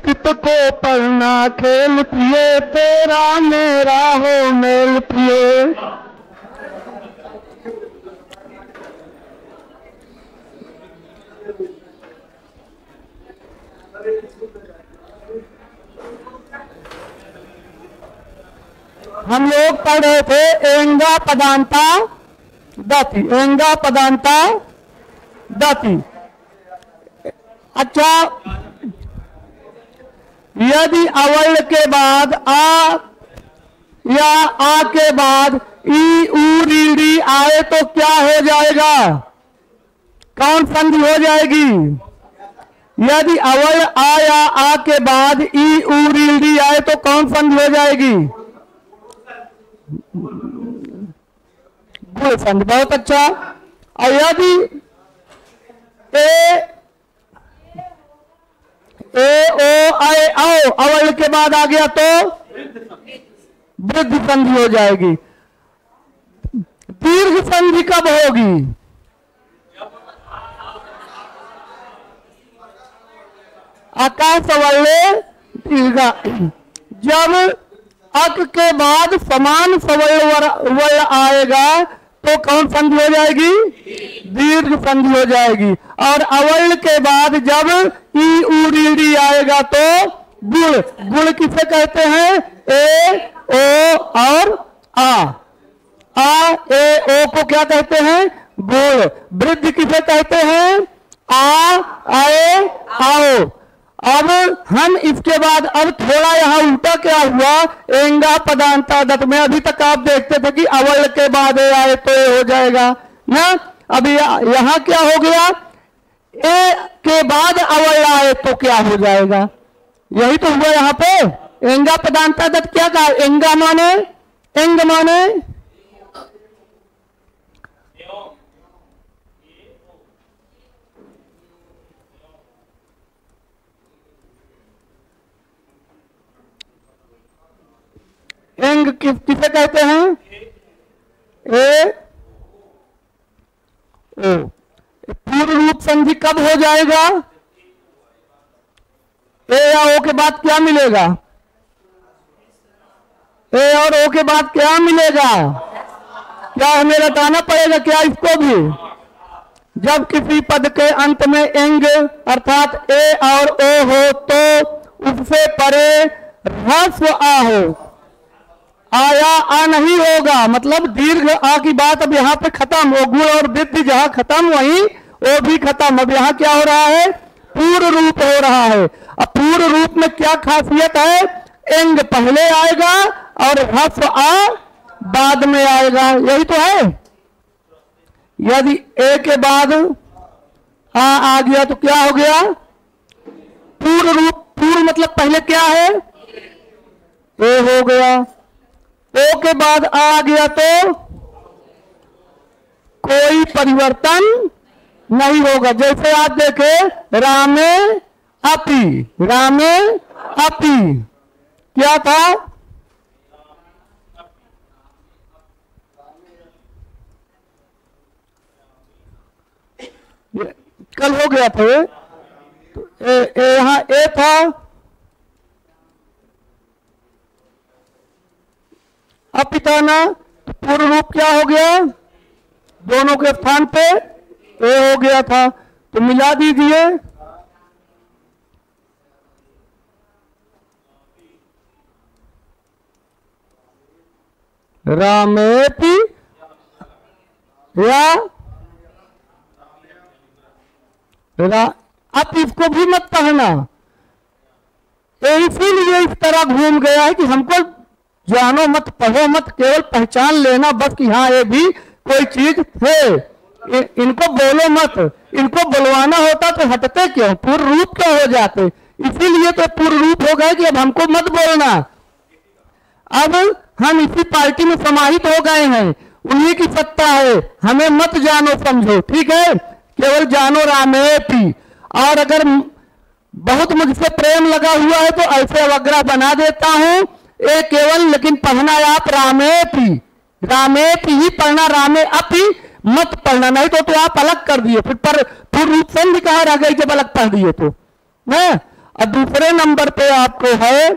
संस्कृत को पढ़ना खेल प्रिय, तेरा मेरा हो मेल प्रिय। हम लोग पढ़ रहे थे एंगा पदांता दति, एंगा पदांता दति। अच्छा, यदि अवर्ण के बाद आ या आ के बाद ई ऊ री डी आए तो क्या हो जाएगा? कौन संधि हो जाएगी? यदि अवर्ण आ या आ के बाद ई ऊ री डी आए तो कौन संधि हो जाएगी? गुण संधि। बहुत अच्छा। और यदि ए ओ आए आओ अवर्ण के बाद आ गया तो वृद्धि संधि हो जाएगी। दीर्घ संधि कब होगी? आकाश वर्ण दीर्घा। जब अक के बाद समान सवर्ण वर्ण आएगा तो कौन संधि हो जाएगी? दीर्घ संधि हो जाएगी। और अवर्ण के बाद जब ई ऊ री डी आएगा तो गुण। गुण किसे कहते हैं? ए ओ और आ ए ओ को क्या कहते हैं? गुण। वृद्धि किसे कहते हैं? आ आए आओ। अब हम इसके बाद अब थोड़ा यहाँ उल्टा क्या हुआ? एंगा पदांता दत में अभी तक आप देखते थे कि अवर्ण के बाद ए आए तो ए हो जाएगा ना। अभी यहाँ क्या हो गया? ए के बाद अवर्ण आए तो क्या हो जाएगा? यही तो हुआ यहाँ पे। एंगा पदांता दत क्या कहा? एंगा माने एंग माने एंग किसे कहते हैं? ए ओ। पूर्ण रूप संधि कब हो जाएगा? ए या ओ के बाद क्या मिलेगा? ए और ओ के बाद क्या मिलेगा? क्या हमें रटाना पड़ेगा क्या इसको भी? जब किसी पद के अंत में एंग अर्थात ए और ओ हो तो उससे परे ह्रस्व आ हो। आया आ नहीं होगा, मतलब दीर्घ आ की बात अब यहाँ पे खत्म हो। गुण और वृद्धि जहाँ खत्म वहीं वो भी खत्म। अब यहाँ क्या हो रहा है? पूर्ण रूप हो रहा है। अब पूर्ण रूप में क्या खासियत है? एंग पहले आएगा और ह्रस्व आ बाद में आएगा। यही तो है। यदि ए के बाद आ गया तो क्या हो गया? पूर्ण रूप। पूर्ण मतलब पहले क्या है? ए हो गया। ओ के बाद आ गया तो कोई परिवर्तन नहीं होगा। जैसे आप देखें रामे अपी, रामे अपी क्या था? कल हो गया था। तो यहाँ ए था, अपिताना पूर्ण रूप क्या हो गया? दोनों के स्थान पे ए हो गया था तो मिला दीजिए। रामेति या अब इसको भी मत पढ़ना। इसीलिए इस तरह घूम गया है कि हमको जानो मत, पढ़ो मत, केवल पहचान लेना बस कि हाँ ये भी कोई चीज है। इनको बोलो मत। इनको बुलवाना होता तो हटते क्यों? पूर्ण रूप क्यों हो जाते? इसीलिए तो पूर्ण रूप हो गए कि अब हमको मत बोलना। अब हम इसी पार्टी में समाहित हो गए हैं। उन्हीं की सत्ता है, हमें मत जानो समझो, ठीक है? केवल जानो रामेति। और अगर बहुत मुझसे प्रेम लगा हुआ है तो ऐसे अवग्रह बना देता हूं ये केवल। लेकिन पढ़ना आप रामेति, रामेति ही पढ़ना, रामे अपि मत पढ़ना। नहीं तो आप अलग कर दिए फिर। पर पूर्ण रूप संधि कहाँ रह गई जब अलग पढ़ दिए तो? और दूसरे नंबर पे आपको है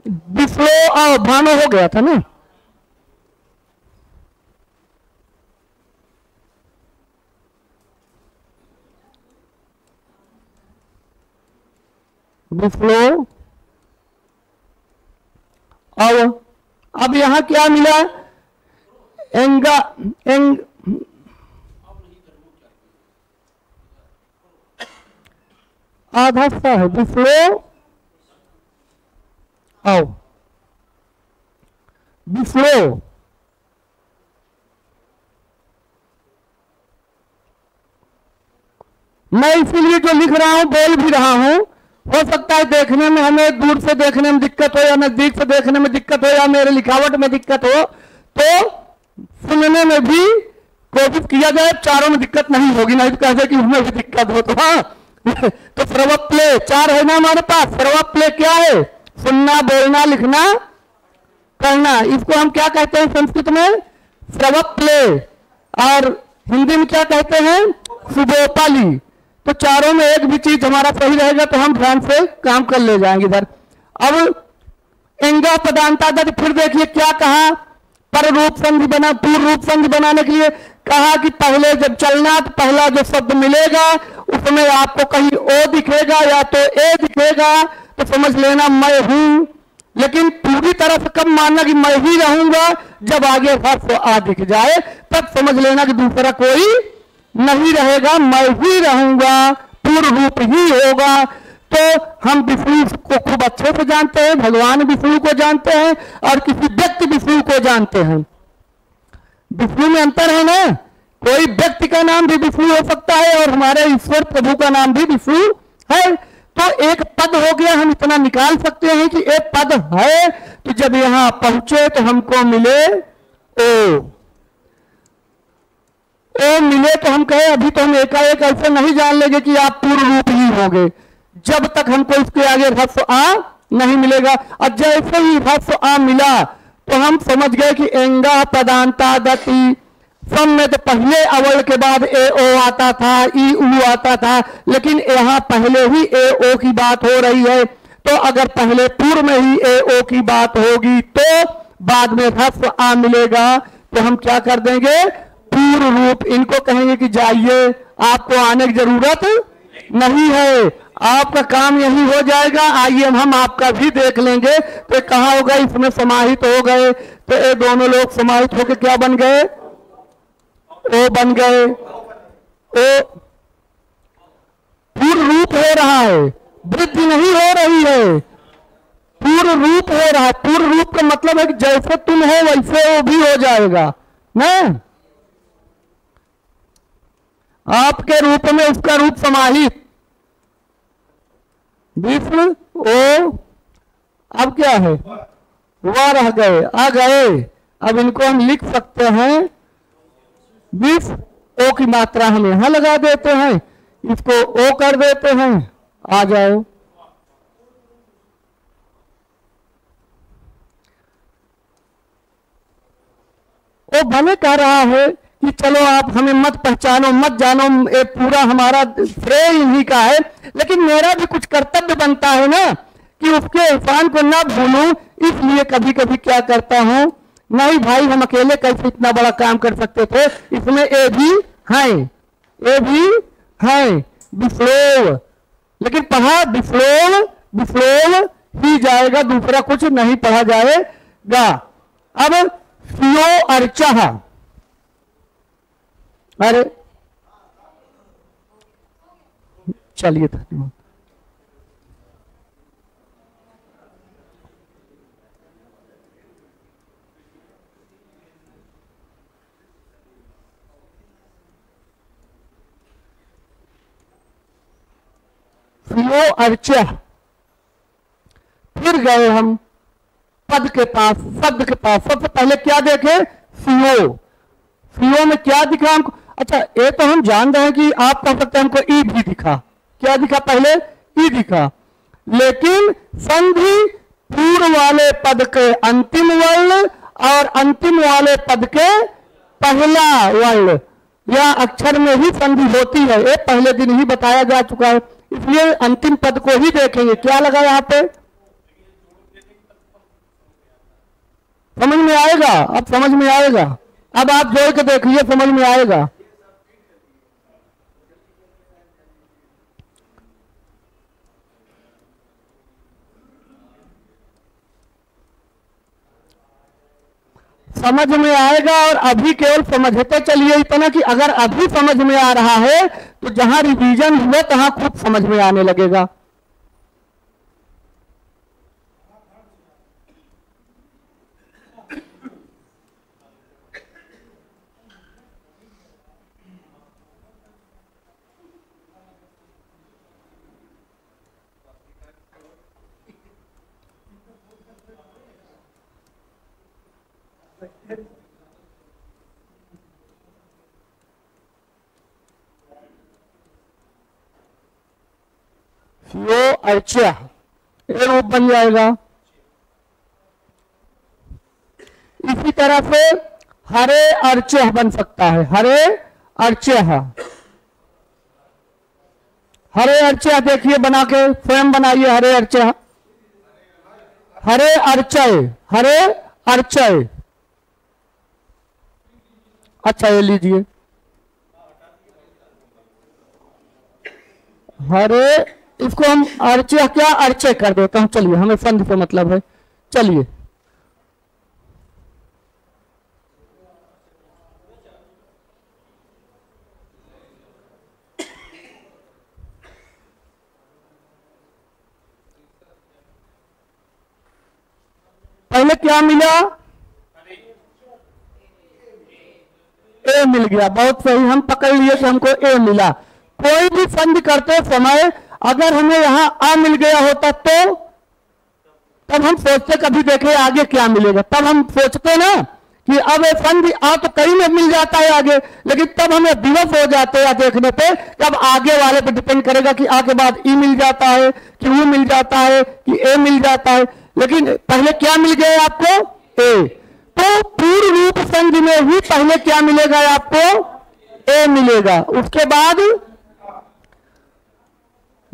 बिफ्लो और भानो हो गया था ना, बिफ्लो। अब यहां क्या मिला, एंगा आधा सा है बिफ्लो आओ बिफ्लो। मैं इसीलिए जो लिख रहा हूं बोल भी रहा हूं, हो सकता है देखने में हमें दूर से देखने में दिक्कत हो या नजदीक से देखने में दिक्कत हो या मेरे लिखावट में दिक्कत हो, तो सुनने में भी कोशिश किया जाए, चारों में दिक्कत नहीं होगी, नहीं तो कहते कि उसमें भी दिक्कत हो तो हाँ। तो सर्व प्ले 4 है ना हमारे पास। सर्व प्ले क्या है, सुनना, बोलना, लिखना, करना। इसको हम क्या कहते हैं संस्कृत में, सर्व प्ले, और हिंदी में क्या कहते हैं, सुबोपाली। तो चारों में एक भी चीज हमारा सही रहेगा तो हम ध्यान से काम कर ले जाएंगे इधर। अब एंगा पदांतादत, फिर देखिए क्या कहा, पर रूप संधि बना, पूर्व रूप संधि बनाने के लिए कहा कि पहले जब चलना तो पहला जो शब्द मिलेगा उसमें आपको कहीं ओ दिखेगा या तो ए दिखेगा, तो समझ लेना मैं हूं। लेकिन पूरी तरह से कब मानना कि मैं ही रहूंगा, जब आगे हर्फ आ दिख जाए तब समझ लेना कि दूसरा कोई नहीं रहेगा, मैं ही रहूंगा, पूर्ण रूप ही होगा। तो हम विष्णु को खूब अच्छे से जानते हैं, भगवान विष्णु को जानते हैं और किसी व्यक्ति विष्णु को जानते हैं। विष्णु में अंतर है ना, कोई व्यक्ति का नाम भी विष्णु हो सकता है और हमारे ईश्वर प्रभु का नाम भी विष्णु है। तो एक पद हो गया, हम इतना निकाल सकते हैं कि एक पद है, तो जब यहां पहुंचे तो हमको मिले ओ मिले, तो हम कहे अभी तो हम एकाएक ऐसे नहीं जान लेंगे कि आप पूर्ण रूप ही होंगे, जब तक हमको इसके आगे ह्रस्व आ नहीं मिलेगा। और जैसे ही ह्रस्व आ मिला तो हम समझ गए कि एंगा पदांतादति। सम में तो पहले अवल के बाद ए ओ आता था, ई उ आता था, लेकिन यहाँ पहले ही ए ओ की बात हो रही है। तो अगर पहले पूर्व में ही ए ओ की बात होगी तो बाद में ह्रस्व आ मिलेगा, तो हम क्या कर देंगे, पूर्व रूप। इनको कहेंगे कि जाइए, आपको आने की जरूरत नहीं है, आपका काम यही हो जाएगा, आइए हम आपका भी देख लेंगे। तो कहाँ हो गए, इसमें समाहित हो गए। तो ये दोनों लोग समाहित होकर क्या बन गए, ओ बन गए। ओ पूर्ण रूप हो रहा है, वृद्धि नहीं हो रही है, पूर्ण रूप हो रहा है। पूर्ण रूप का मतलब है कि जैसे तुम हो वैसे वो भी हो जाएगा ना, आपके रूप में उसका रूप समाहित। विष्णु ओ, अब क्या है, वह रह गए, आ गए। अब इनको हम लिख सकते हैं, विष्णु ओ की मात्रा हम यहां लगा देते हैं, इसको ओ कर देते हैं, आ जाओ। वो भले कह रहा है कि चलो आप हमें मत पहचानो, मत जानो, ये पूरा हमारा श्रेय इन्हीं का है, लेकिन मेरा भी कुछ कर्तव्य बनता है ना कि उसके एहसान को ना भूलूं। इसलिए कभी कभी क्या करता हूं, नहीं भाई हम अकेले कैसे इतना बड़ा काम कर सकते थे, इसमें ए भी है, ए भी है, विप्लव। लेकिन पढ़ा विप्लव, विप्लव ही जाएगा, दूसरा कुछ नहीं पढ़ा जाएगा। अब सियो अर्चा, अरे चलिए था सियो अर्चा। फिर गए हम पद के पास, शब्द के पास। सबसे पहले क्या देखे, सीओ। सीओ में क्या दिखा हमको, अच्छा ये तो हम जान रहे हैं कि आप कह सकते हैं हमको ई भी दिखा। क्या दिखा, पहले ई दिखा, लेकिन संधि पूर्व वाले पद के अंतिम वर्ण और अंतिम वाले पद के पहला वर्ण या अक्षर में ही संधि होती है, ये पहले दिन ही बताया जा चुका है। इसलिए अंतिम पद को ही देखेंगे। क्या लगा यहाँ पे, समझ में आएगा? अब समझ में आएगा, अब आप जोड़ के देखिए, समझ में आएगा। समझ में आएगा। और अभी केवल समझते चलिए इतना कि अगर अभी समझ में आ रहा है तो जहां रिवीजन हुआ तहां खुद समझ में आने लगेगा। यो अर्चा ये रूप बन जाएगा। इसी तरह से हरे अर्चह बन सकता है, हरे अर्चह। हरे अर्चह देखिए बना के स्वयं बनाइए, हरे अर्चह, हरे अर्चय, हरे अर्चय। अच्छा ये लीजिए, हरे, इसको हम अर्चय क्या अर्चय कर देता हूं। चलिए, हमें संधि से मतलब है। चलिए, पहले क्या मिला, ए मिल गया। बहुत सही, हम पकड़ लिए कि हमको ए मिला। कोई भी संधि करते समय अगर हमें यहां आ मिल गया होता तो तब हम सोचते, कभी देखे आगे क्या मिलेगा, तब हम सोचते ना कि अब ये संधि आ तो कहीं में मिल जाता है आगे, लेकिन तब हमें विवश हो जाते हैं देखने पे, कब आगे वाले पे डिपेंड करेगा कि आ के बाद ई मिल जाता है कि वो मिल जाता है कि ए मिल जाता है। लेकिन पहले क्या मिल गया आपको, ए। तो पूर्ण रूप संधि में ही पहले क्या मिलेगा आपको, ए मिलेगा। उसके बाद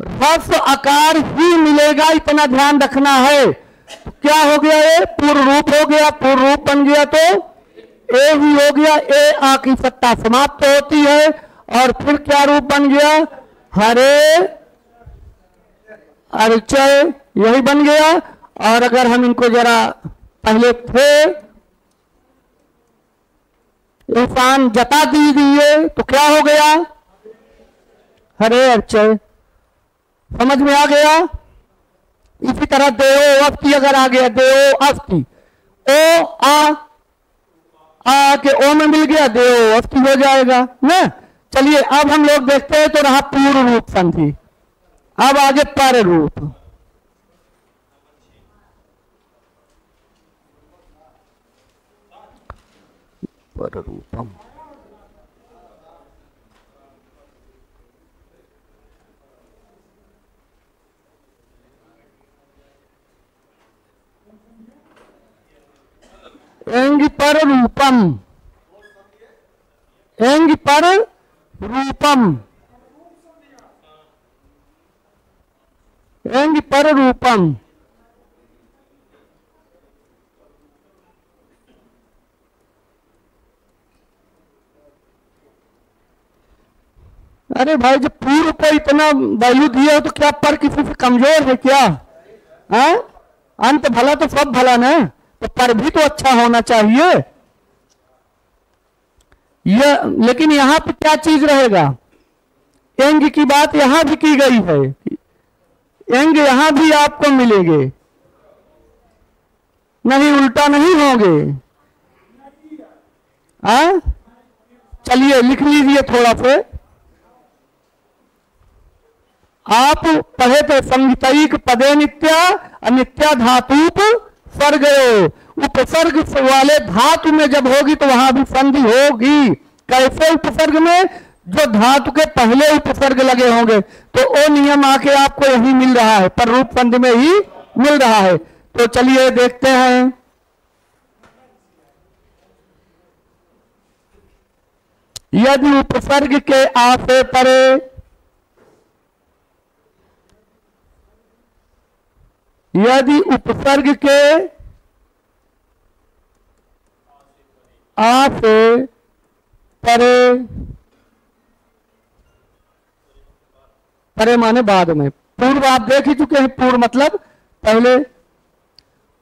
ह्रस्व आकार ही मिलेगा, इतना ध्यान रखना है। तो क्या हो गया, ये पूर्ण रूप हो गया। पूर्ण रूप बन गया तो ए ही हो गया। ए आ की सत्ता समाप्त होती है। और फिर क्या रूप बन गया, हरे अर्चय, यही बन गया। और अगर हम इनको जरा पहले थे इंसान जता दीजिए तो क्या हो गया, हरे अर्चय। समझ में आ गया? इसी तरह देओ अस्थि अगर आ गया, देओ अस्थि, ओ आ के ओ में मिल गया, देओ अस्थि हो जाएगा ना। चलिए, अब हम लोग देखते हैं तो रहा पूर्ण रूप संधि। अब आगे पर रूप। पर रूपम, एंग पर रूपम, एंग पर रूपम, एंग पर रूपम। अरे भाई, जब पूर्व को इतना वैल्यू दिया हो तो क्या पर किसी से कमजोर है क्या? हाँ, अंत भला तो सब भला ना, तो पर भी तो अच्छा होना चाहिए। यह लेकिन यहां पे क्या चीज रहेगा, एंग की बात यहां भी की गई है, एंग यहां भी आपको मिलेंगे, नहीं उल्टा नहीं होंगे। हाँ, चलिए लिख लीजिए थोड़ा से। आप पढ़े थे संगीतैक पदे नित्या अनित्या धातुप स्वर्ग, उपसर्ग वाले धातु में जब होगी तो वहां भी संधि होगी। कैसे उपसर्ग में, जो धातु के पहले उपसर्ग लगे होंगे, तो वो नियम आके आपको यही मिल रहा है, पर रूप संधि में ही मिल रहा है। तो चलिए देखते हैं। यदि उपसर्ग के आसे परे यदि उपसर्ग के आ से परे, परे माने बाद में, पूर्व आप देख ही चुके हैं। पूर्व मतलब पहले।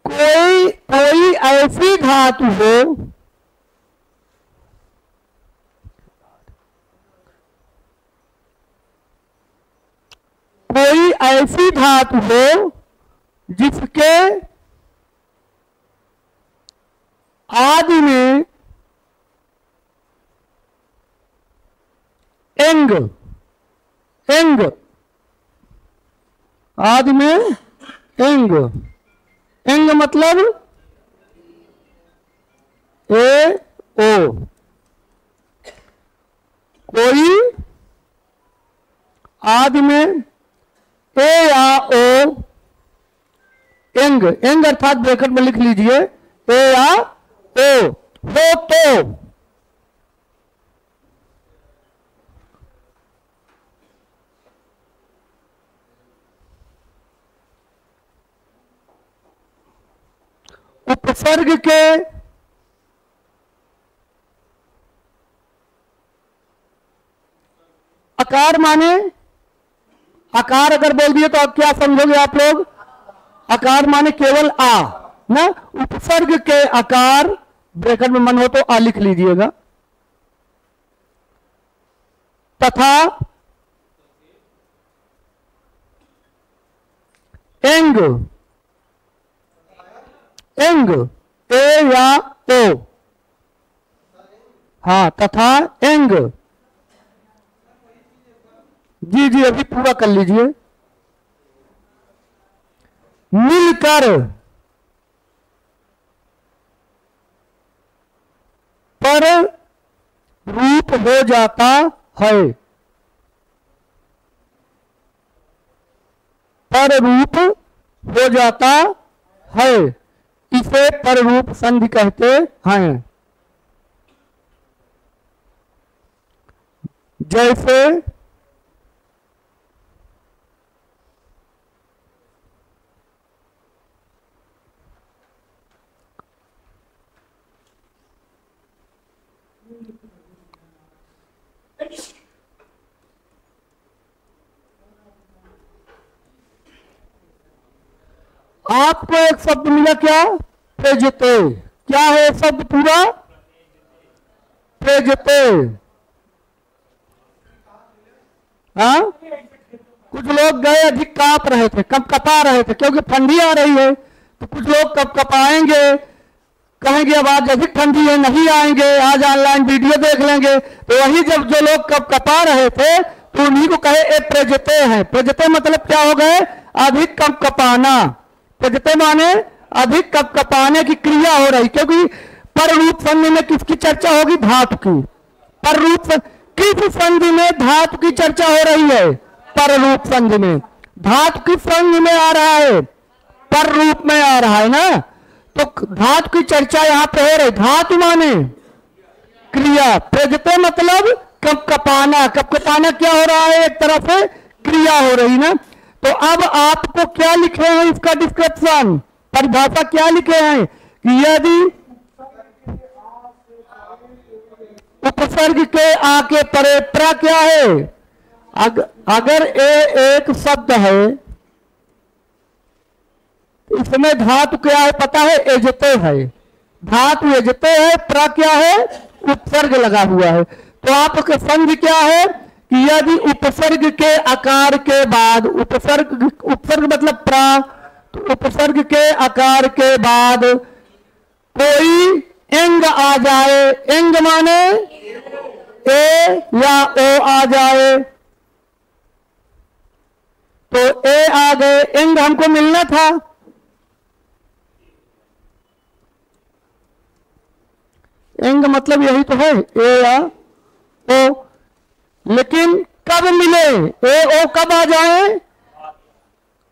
कोई कोई ऐसी धातु हो, कोई ऐसी धातु हो जिसके आदि में एंग, एंग आदि में एंग, एंग मतलब ए ओ, कोई आदि में ए या ओ, एंग, एंग अर्थात ब्रैकेट में लिख लीजिए ए या ओ हो तो उपसर्ग के आकार माने, आकार अगर बोल दिए तो अब क्या समझोगे आप लोग? आकार माने केवल आ ना। उपसर्ग के आकार, ब्रैकेट में मन हो तो आ लिख लीजिएगा। तथा एंग, एंग ए या ओ, हाँ तथा एंग, जी जी अभी पूरा कर लीजिए। मिलकर पर रूप हो जाता है, पर रूप हो जाता है, इसे पर रूप संधि कहते हैं। जैसे आपको एक शब्द मिला क्या? प्रेजते। क्या है शब्द पूरा? प्रेजते। हाँ, कुछ लोग गए अधिक कांप रहे थे, कब कपा रहे थे क्योंकि ठंडी आ रही है, तो कुछ लोग कब कपाएंगे, कहेंगे अब आज अधिक ठंडी है नहीं आएंगे, आज ऑनलाइन वीडियो देख लेंगे। तो वही जब जो लोग कब कपा रहे थे तो उन्हीं को कहे ए प्रेजते हैं। प्रेजते मतलब क्या हो गए? अधिक कप कपाना। प्रेजते माने अधिक कप कपाने की क्रिया हो रही, क्योंकि पर रूप संधि में किसकी चर्चा होगी? धातु की। पर रूप किस संधि में धातु की चर्चा हो रही है? पर रूप संधि में। धातु किस संधि में आ रहा है? पर रूप में आ रहा है ना। तो धातु की चर्चा यहां पे हो रही। धातु माने क्रिया, प्रेजते मतलब कप कपाना। कप कपाना क्या हो रहा है? एक तरह से क्रिया हो रही ना। तो अब आपको क्या लिखे हैं इसका डिस्क्रिप्शन, परिभाषा क्या लिखे हैं कि यदि उपसर्ग के आके परे, प्रा क्या है? अगर एक शब्द है इसमें धातु क्या है पता है? एजते है। धातु एजते है, प्रा क्या है? उपसर्ग लगा हुआ है। तो आपका संधि क्या है कि यदि उपसर्ग के आकार के बाद, उपसर्ग मतलब प्रा, तो उपसर्ग के आकार के बाद कोई एंग आ जाए, एंग माने ए या ओ आ जाए, तो ए आ गए, एंग हमको मिलना था। एंग मतलब यही तो है, ए या ओ। लेकिन कब मिले? ए ओ कब आ जाए?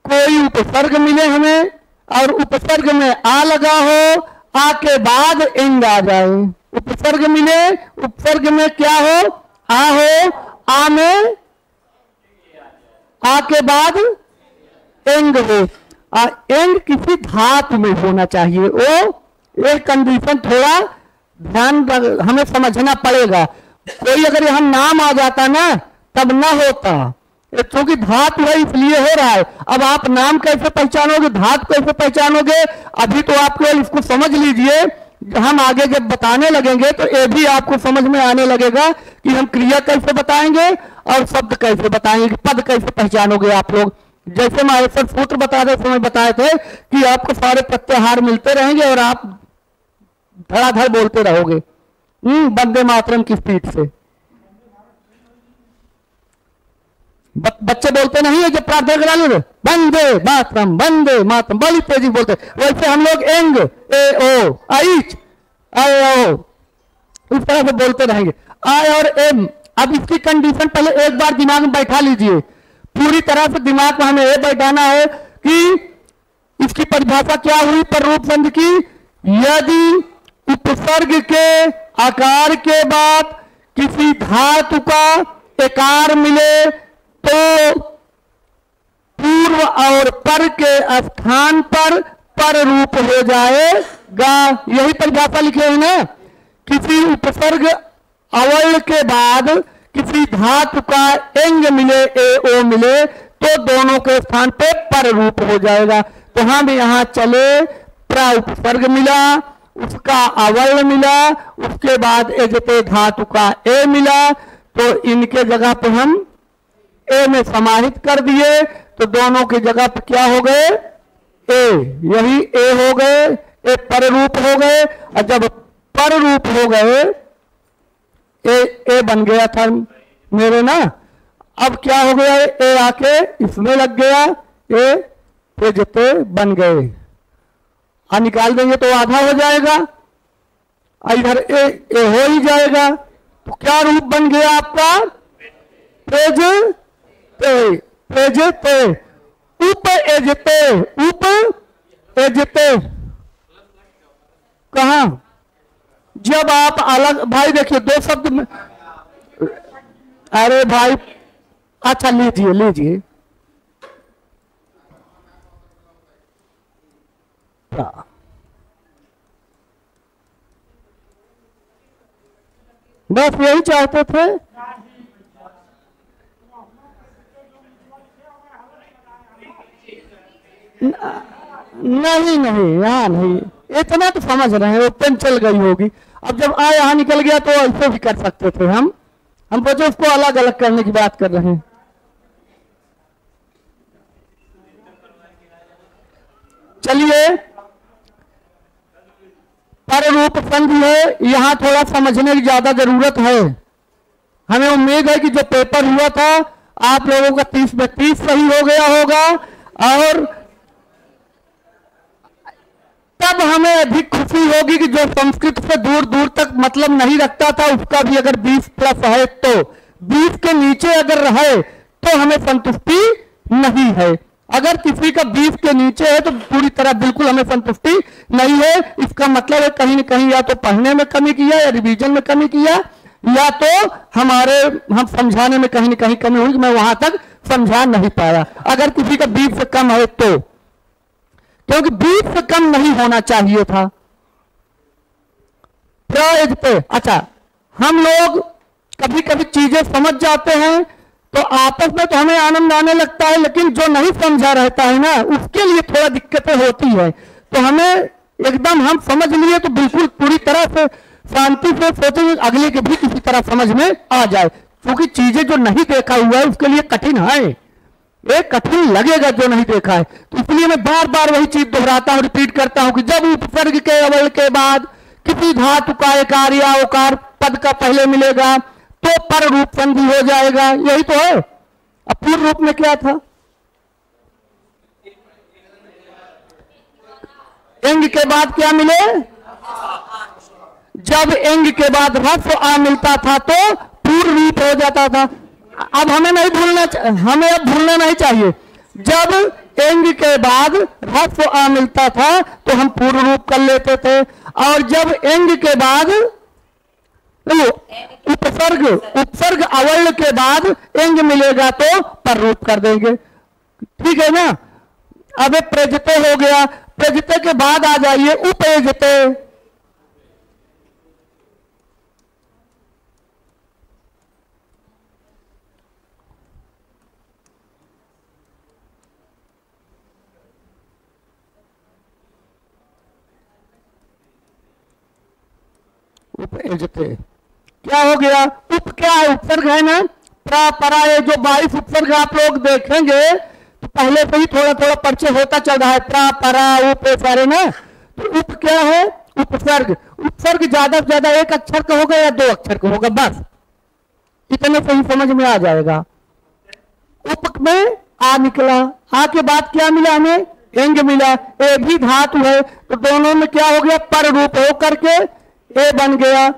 कोई उपसर्ग मिले हमें और उपसर्ग में आ लगा हो, आ के बाद एंग आ जाए। उपसर्ग मिले, उपसर्ग में क्या हो? आ हो, आ में आ के बाद एंग हो। एंग किसी धातु में होना चाहिए। वो एक कंडीशन थोड़ा ध्यान हमें समझना पड़ेगा। कोई अगर यहाँ नाम आ जाता ना तब ना होता, क्योंकि धातु है इसलिए हो रहा है। अब आप नाम कैसे पहचानोगे, धातु कैसे पहचानोगे? अभी तो आप केवल इसको समझ लीजिए, हम आगे जब बताने लगेंगे तो ये भी आपको समझ में आने लगेगा कि हम क्रिया कैसे बताएंगे और शब्द कैसे बताएंगे, पद कैसे पहचानोगे आप लोग। जैसे माहेश्वर सूत्र बताते समय बताए थे कि आपको सारे प्रत्याहार मिलते रहेंगे और आप धड़ाधड़ बोलते रहोगे वंदे मातरम की स्पीड से। बच्चे बोलते नहीं है जब प्रार्थना करा लो वंदे मातरम बड़ी तेजी बोलते, वैसे हम लोग एंग ए ओ आइच आए ओ इस तरह से बोलते रहेंगे। आई और एम। अब इसकी कंडीशन पहले एक बार दिमाग में बैठा लीजिए, पूरी तरह से दिमाग में हमें यह बैठाना है कि इसकी परिभाषा क्या हुई पररूप संधि की। यदि उपसर्ग के आकार के बाद किसी धातु का एकार मिले तो पूर्व और पर के स्थान पर रूप हो जाएगा। यही परिभाषा लिखे हुई ना। किसी उपसर्ग अवर्ण के बाद किसी धातु का एंग मिले ए ओ मिले तो दोनों के स्थान पे पर रूप हो जाएगा। तो हम यहां चले, प्र उपसर्ग मिला, उसका अवर्ण मिला, उसके बाद एजते धातु का ए मिला, तो इनके जगह पे हम ए में समाहित कर दिए तो दोनों की जगह पे क्या हो गए ए, यही ए हो गए, ए पर रूप हो गए। और जब पर रूप हो गए ए बन गया था मेरे ना, अब क्या हो गया ए आके इसमें लग गया, ए जते बन गए। निकाल देंगे तो आधा हो जाएगा, इधर ए हो ही जाएगा। तो क्या रूप बन गया आपका प्रेजते उप एजते कहा। जब आप अलग भाई देखिए दो शब्द में, अरे भाई अच्छा लीजिए बस यही चाहते थे। नहीं यहाँ नहीं, इतना तो समझ रहे हैं, वो पेन चल गई होगी। अब जब आ यहाँ निकल गया तो ऐसे भी कर सकते थे हम बच्चों उसको अलग अलग करने की बात कर रहे हैं। चलिए पर रूप संधि है, यहां थोड़ा समझने की ज्यादा जरूरत है। हमें उम्मीद है कि जो पेपर हुआ था आप लोगों का 30 में 30 सही हो गया होगा, और तब हमें अधिक खुशी होगी कि जो संस्कृत से दूर दूर तक मतलब नहीं रखता था उसका भी अगर 20 प्लस है, तो 20 के नीचे अगर रहे तो हमें संतुष्टि नहीं है। अगर किसी का 20 के नीचे है तो पूरी तरह बिल्कुल हमें संतुष्टि नहीं है। इसका मतलब है कहीं न कहीं या तो पढ़ने में कमी किया या रिवीजन में कमी किया, या तो हम समझाने में कहीं न कहीं कमी हुई, मैं वहां तक समझा नहीं पाया। अगर किसी का 20 से कम है तो, क्योंकि 20 से कम नहीं होना चाहिए था। अच्छा, हम लोग कभी कभी चीजें समझ जाते हैं तो आपस में तो हमें आनंद आने लगता है, लेकिन जो नहीं समझा रहता है ना उसके लिए थोड़ा दिक्कतें होती है। तो हमें एकदम हम समझ लिए तो बिल्कुल पूरी तरह से शांति से सोचेंगे अगले के भी किसी तरह समझ में आ जाए, क्योंकि चीजें जो नहीं देखा हुआ है उसके लिए कठिन है, एक कठिन लगेगा जो नहीं देखा है। तो इसलिए मैं बार बार वही चीज दोहराता हूं, रिपीट करता हूं कि जब उपसर्ग के अवल के बाद किसी धातु का एकार या ओकार पद का पहले मिलेगा तो पर रूप संधि हो जाएगा। यही तो है। अब पूर्व रूप में क्या था, एंग के बाद क्या मिले, जब एंग के बाद ह्रस्व आ मिलता था तो पूर्व रूप हो जाता था। अब हमें नहीं भूलना, हमें अब भूलना नहीं चाहिए। जब एंग के बाद ह्रस्व आ मिलता था तो हम पूर्व रूप कर लेते थे, और जब एंग के बाद उपसर्ग अवर्ण के बाद एंग मिलेगा तो पर रूप कर देंगे। ठीक है ना। अब ये प्रजते हो गया, प्रजते के बाद आ जाइए उपेजते। उपेजते क्या हो गया? उप क्या है? उपसर्ग है ना, प्रा परा, ये जो 22 उपसर्ग आप लोग देखेंगे तो पहले से ही थोड़ा थोड़ा परिचय होता चल रहा है, प्रा परा उप सारे ना। तो उप क्या है? उपसर्ग। उपसर्ग ज्यादा से ज्यादा एक अक्षर का होगा या दो अक्षर का होगा, बस इतने से ही समझ में आ जाएगा। उप में आ निकला, आ के बाद क्या मिला हमें? एंग मिला। ए भी धातु है तो दोनों में क्या हो गया? पर रूप हो करके ए बन गया।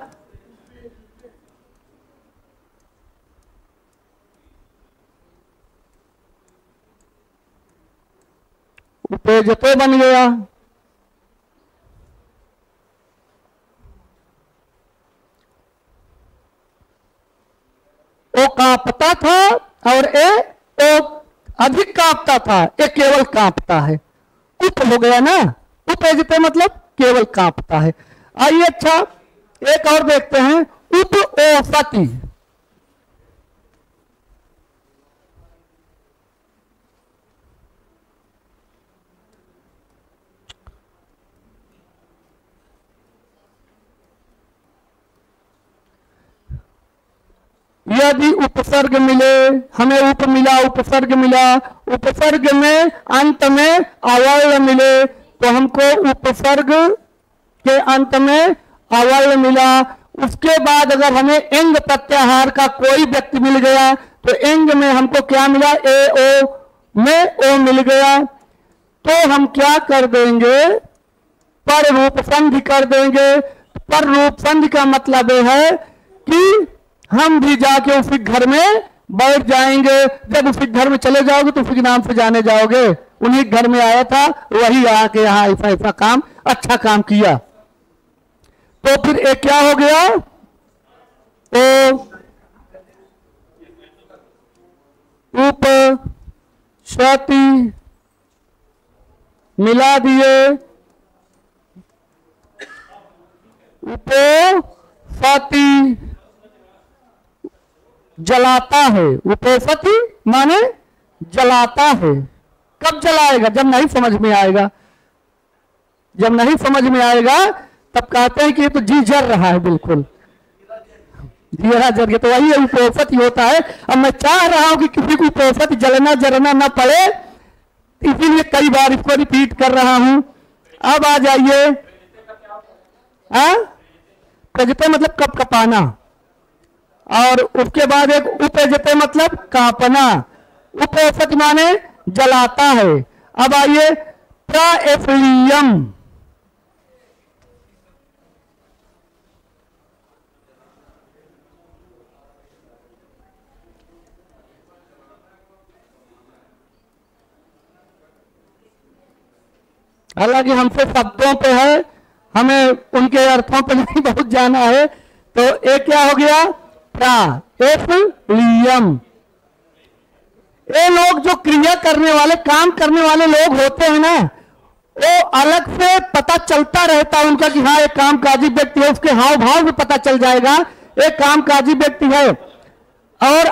उपेजते बन गया। ओ कांपता था और ए ओ अधिक कांपता था, ये केवल कांपता है। उप हो गया ना, उपेजते मतलब केवल कांपता है। आइए अच्छा एक और देखते हैं, उप ओसति। यदि उपसर्ग मिले, हमें उप मिला, उपसर्ग मिला, उपसर्ग में अंत में अवर्ण मिले तो हमको उपसर्ग के अंत में अवर्ण मिला। उसके बाद अगर हमें एंग प्रत्याहार का कोई व्यक्ति मिल गया तो एंग में हमको क्या मिला? ए ओ में ओ मिल गया। तो हम क्या कर देंगे? पर रूप संधि कर देंगे। पर रूप संधि का मतलब है कि हम भी जाके उसी घर में बैठ जाएंगे। जब उसी घर में चले जाओगे तो उसी नाम से जाने जाओगे, उन्हीं घर में आया था, वही आके यहाँ ऐसा ऐसा काम, अच्छा काम किया। तो फिर एक क्या हो गया? ओ उप स्वति मिला दिए, उपो स्वति जलाता है। उपोसति माने जलाता है। कब जलाएगा? जब नहीं समझ में आएगा। जब नहीं समझ में आएगा तब कहते हैं कि ये तो जी जर रहा है, बिल्कुल जीरा जर गया। तो वही उपोसति होता है। अब मैं चाह रहा हूं कि किसी को उपोसति जलना जरना ना पड़े, इसीलिए कई बार इसको रिपीट कर रहा हूं। अब आ जाइए, प्रजते मतलब कप कपाना, और उसके बाद एक उपेजते मतलब कांपना। उपोसति माने जलाता है। अब आइए प्राएफ्लियम। हालांकि हमसे शब्दों पे है, हमें उनके अर्थों पे नहीं बहुत जाना है। तो एक क्या हो गया? प्राएफ्लियम। ये लोग जो क्रिया करने वाले, काम करने वाले लोग होते हैं ना, वो अलग से पता चलता रहता है उनका कि हाँ एक कामकाजी व्यक्ति है, उसके हाव भाव में पता चल जाएगा एक कामकाजी व्यक्ति है। और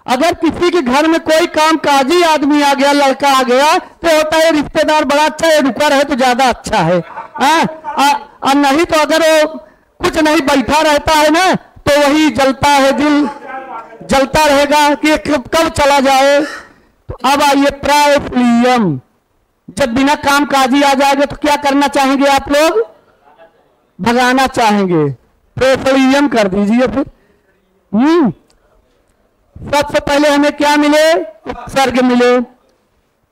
अगर किसी के घर में कोई कामकाजी आदमी आ गया, लड़का आ गया, तो होता है रिश्तेदार बड़ा अच्छा है, रुका रहे तो ज्यादा अच्छा है। और नहीं तो अगर वो कुछ नहीं बैठा रहता है ना तो वही जलता है, दिल जलता रहेगा कि कब चला जाए। तो अब आइए प्राएफ्लियम। जब बिना कामकाजी आ जाएगा तो क्या करना चाहेंगे आप लोग? भगाना चाहेंगे। प्रेफ्लियम कर दीजिए फिर। सबसे पहले हमें क्या मिले? उपसर्ग मिले।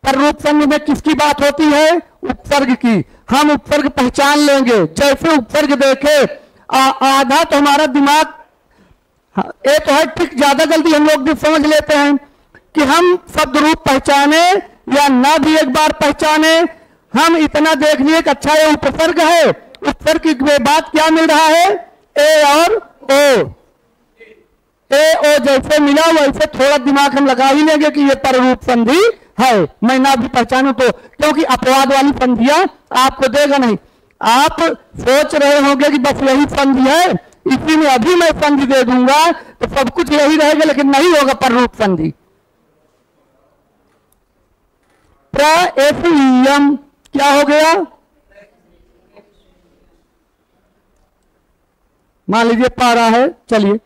पर रूप संधि में किसकी बात होती है? उपसर्ग की। हम उपसर्ग पहचान लेंगे। जैसे उपसर्ग देखे आधा तो हमारा दिमाग, ये तो है ठीक, ज्यादा जल्दी हम लोग भी समझ लेते हैं कि हम शब्द रूप पहचाने या ना भी एक बार पहचाने, हम इतना देख लिए कि अच्छा ये उपसर्ग है। उपसर्ग की बात क्या मिल रहा है? ए और ओ। ए ओ जैसे मिला वैसे थोड़ा दिमाग हम लगा ही लेंगे कि ये पररूप संधि है, मैं ना भी पहचानू तो, क्योंकि अपवाद वाली संधियां आपको देगा नहीं। आप सोच रहे होंगे कि बस यही संधि है, इसी में अभी मैं संधि दे दूंगा तो सब कुछ यही रहेगा, लेकिन नहीं होगा पररूप संधि। प्र क्या हो गया? मान लीजिए पारा है, चलिए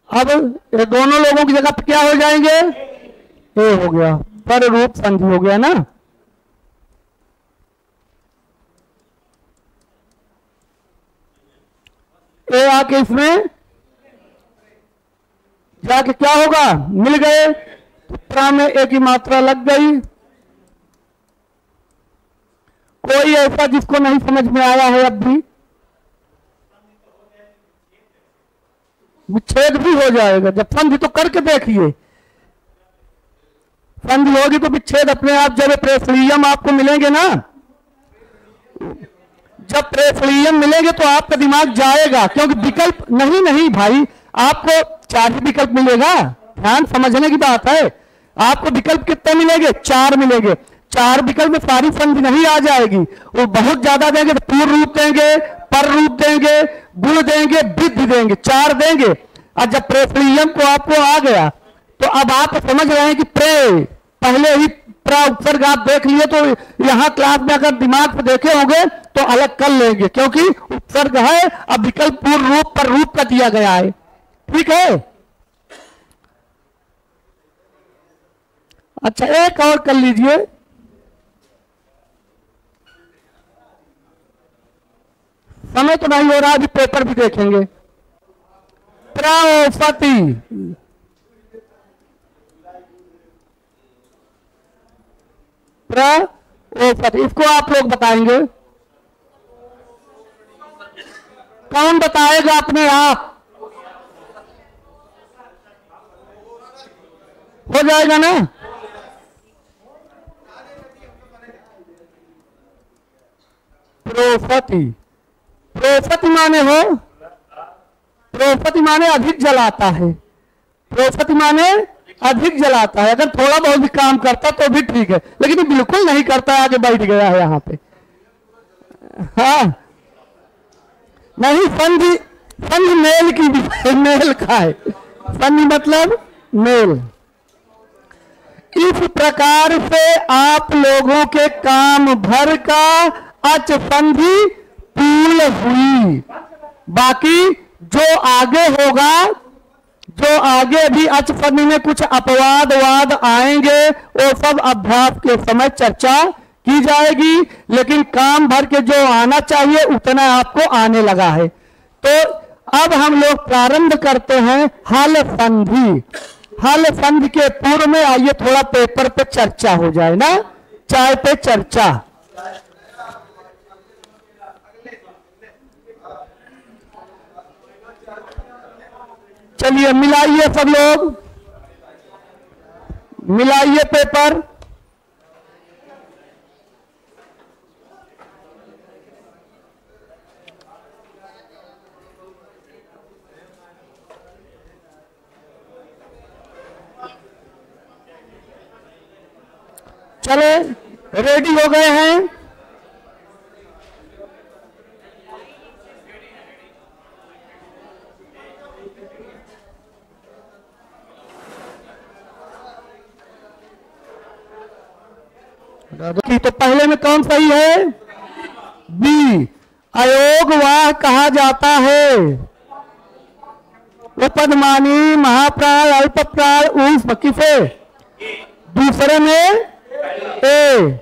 अब ये दोनों लोगों की जगह पे क्या हो जाएंगे? ए हो गया, पर रूप संधि हो गया ना। ए आके इसमें जाके क्या होगा? मिल गए, प्रा में ए की मात्रा लग गई। कोई ऐसा जिसको नहीं समझ में आया है अब भी? विच्छेद भी हो जाएगा जब संधि, तो करके देखिए। संधि होगी तो विच्छेद अपने आप, जब प्रेफलियम आपको मिलेंगे ना, जब प्रेफलियम मिलेंगे तो आपका दिमाग जाएगा, क्योंकि विकल्प नहीं भाई, आपको 4 ही विकल्प मिलेगा। ध्यान समझने की बात है। आपको विकल्प कितने मिलेंगे? 4 मिलेंगे। 4 विकल्प में सारी संधि नहीं आ जाएगी, वो बहुत ज्यादा देंगे तो पूर्ण रूप देंगे, पर रूप देंगे, गुण देंगे, विधि देंगे, 4 देंगे। और जब प्रेफलियम को आपको आ गया तो अब आप समझ रहे हैं कि प्रे पहले ही प्रा उपसर्ग आप देख लिए, तो यहां क्लास में अगर दिमाग से देखे होंगे तो अलग कर लेंगे, क्योंकि उपसर्ग है, अब विकल्प पूर्ण रूप पर रूप का दिया गया है। ठीक है, अच्छा एक और कर लीजिए। समय तो नहीं हो रहा, अभी पेपर भी देखेंगे। प्राओपति, प्राओपति, इसको आप लोग बताएंगे? कौन बताएगा अपने आप? हो जाएगा ना? प्रोपति, प्रोपति माने हो, प्रोपति माने अधिक जलाता है, प्रोपति माने अधिक जलाता है। अगर थोड़ा बहुत भी काम करता तो भी ठीक है, लेकिन ये बिल्कुल नहीं करता, आगे बैठ गया है यहां पे। हाँ नहीं, संधि, संधि मेल की, मेल का है, संधि मतलब मेल। इस प्रकार से आप लोगों के काम भर का अच संधि पूर्ण हुई। बाकी जो आगे होगा, जो आगे भी अच संधि में कुछ अपवाद वाद आएंगे, वो सब अभ्यास के समय चर्चा की जाएगी, लेकिन काम भर के जो आना चाहिए उतना आपको आने लगा है। तो अब हम लोग प्रारंभ करते हैं हल संधि। हल संधि के पूर्व में आइए थोड़ा पेपर पे चर्चा हो जाए ना, चाय पे चर्चा। चलिए मिलाइए सब लोग, मिलाइए पेपर। चले रेडी हो गए हैं? तो पहले में कौन सही है? बी, अयोगवाह कहा जाता है। उपदमानी, महाप्राण, अल्पप्राण, ऊष्म, किसे? दूसरे में ए।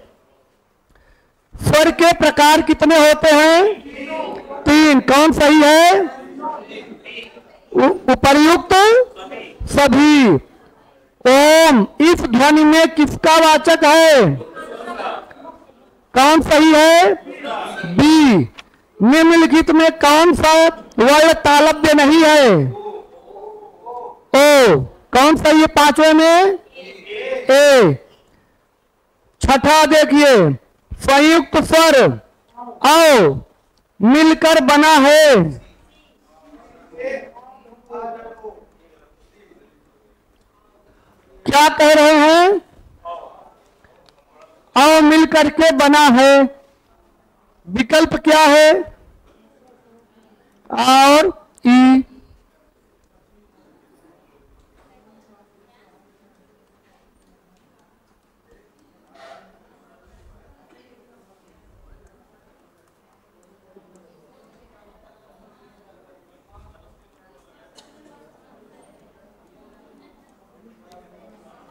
स्वर के प्रकार कितने होते हैं? 3। कौन सही है? उपर्युक्त सभी। ओम इस ध्वनि में किसका वाचक है? कौन सही है? बी। निम्नलिखित में कौन सा वर्ण तालव्य नहीं है? ओ। कौन सही है 5वें में? ए। छठा देखिए, संयुक्त स्वर औ मिलकर बना है। क्या कह रहे हैं? अ मिलकर के बना है। विकल्प क्या है? और ई।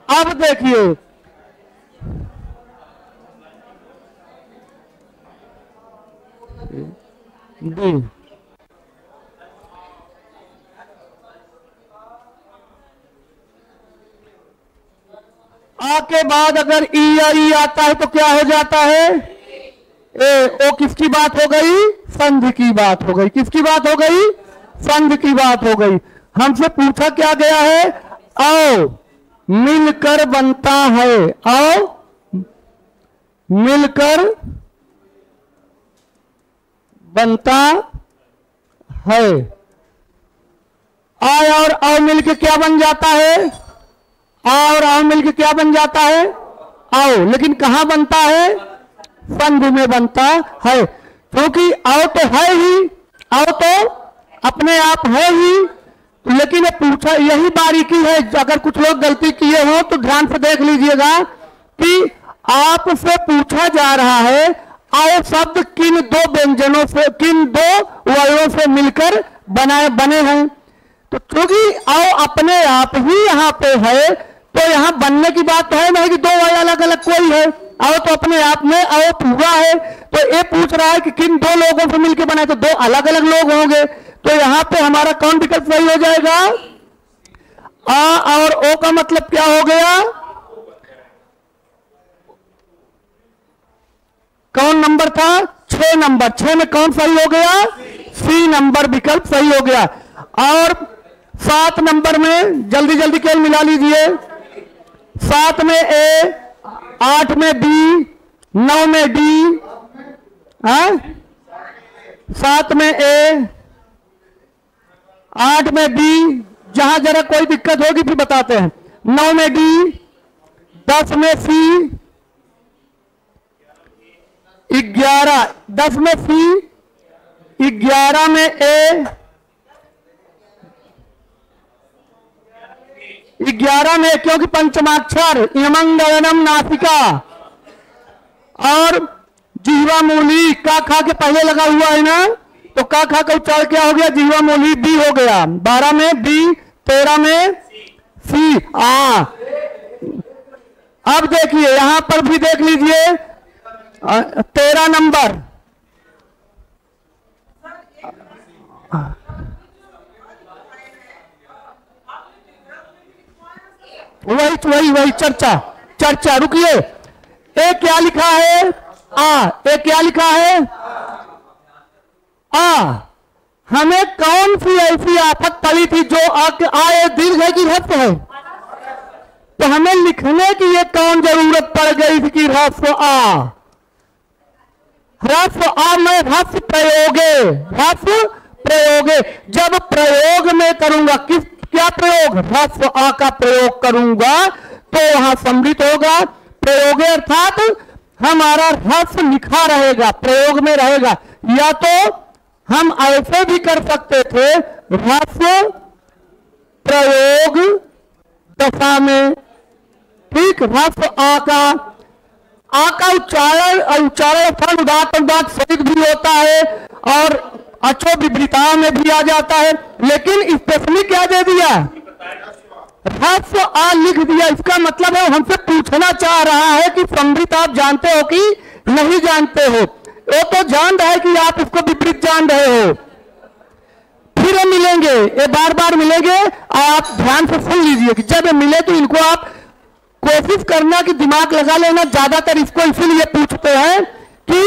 अब देखिए, डी। आ के बाद अगर ई या ई आता है तो क्या हो जाता है? ए। ओ किसकी बात हो गई? संधि की बात हो गई। किसकी बात हो गई? संधि की बात हो गई। हमसे पूछा क्या गया है? आओ मिलकर बनता है। आओ मिलकर बनता है। आ और आओ मिलकर क्या बन जाता है? आ और आओ मिलकर क्या बन जाता है? आओ। लेकिन कहां बनता है? संधि में बनता है। क्योंकि आओ तो है ही, आओ तो अपने आप है ही। लेकिन ये पूछा, यही बारीकी है। अगर कुछ लोग गलती किए हो तो ध्यान से देख लीजिएगा कि आपसे पूछा जा रहा है आओ शब्द किन दो व्यंजनों से, किन दो वर्णों से मिलकर बने हैं। तो क्योंकि आओ अपने आप ही यहाँ पे है तो यहाँ बनने की बात तो है नहीं कि दो वर्ण अलग अलग कोई है। आओ तो अपने आप में आओ पूरा है। तो ये पूछ रहा है कि किन दो लोगों से मिलकर बना है, तो दो अलग अलग लोग होंगे। तो यहां पे हमारा कौन विकल्प सही हो जाएगा? आ और ओ का मतलब क्या हो गया? कौन नंबर था? 6 नंबर। 6 में कौन सही हो गया? सी नंबर विकल्प सही हो गया। और 7 नंबर में जल्दी जल्दी केवल मिला लीजिए। 7 में ए, 8 में बी, 9 में डी। 7 में ए, 8 में बी। जहां जरा कोई दिक्कत होगी फिर बताते हैं। 9 में डी, 10 में सी, 11, 10 में सी, 11 में ए, 11 में क्योंकि पंचमाक्षर इमंगलनम नासिका और जीवा मूली का खा के पहले लगा हुआ है ना, तो का खा का उच्चारण क्या हो गया? जीवा मूली बी हो गया। 12 में बी, 13 में सी। अब देखिए यहां पर भी देख लीजिए 13 नंबर। वही चर्चा रुकिए। ए क्या लिखा है? आ। ए क्या लिखा है? हमें कौन सी ऐसी आफत पड़ी थी जो आए दीर्घ है कि ह्रस्व है? तो हमें लिखने की ये कौन जरूरत पड़ गई थी कि ह्रस्व आ। ह्रस्व आ में ह्रस्व प्रयोगे। जब प्रयोग में करूंगा क्या प्रयोग? ह्रस्व आ का प्रयोग करूंगा तो वहां सम्मिलित होगा। प्रयोगे अर्थात हमारा ह्रस्व लिखा रहेगा, प्रयोग में रहेगा। या तो हम ऐसे भी कर सकते थे ह्रस्व प्रयोग दशा में। ठीक, ह्रस्व आ का उच्चारण उदात्त सहित भी होता है और अचो विभ्रिता में भी आ जाता है। लेकिन स्पेशली क्या दे दिया? ह्रस्व आ लिख दिया। इसका मतलब है हमसे पूछना चाह रहा है कि सम्मिलित आप जानते हो कि नहीं जानते हो। वो तो जान रहा है कि आप इसको विपरीत जान रहे हो। फिर हम मिलेंगे, ये बार बार मिलेंगे। आप ध्यान से सुन लीजिए कि जब मिले तो इनको आप कोशिश करना कि दिमाग लगा लेना। ज्यादातर इसको इसीलिए पूछते हैं कि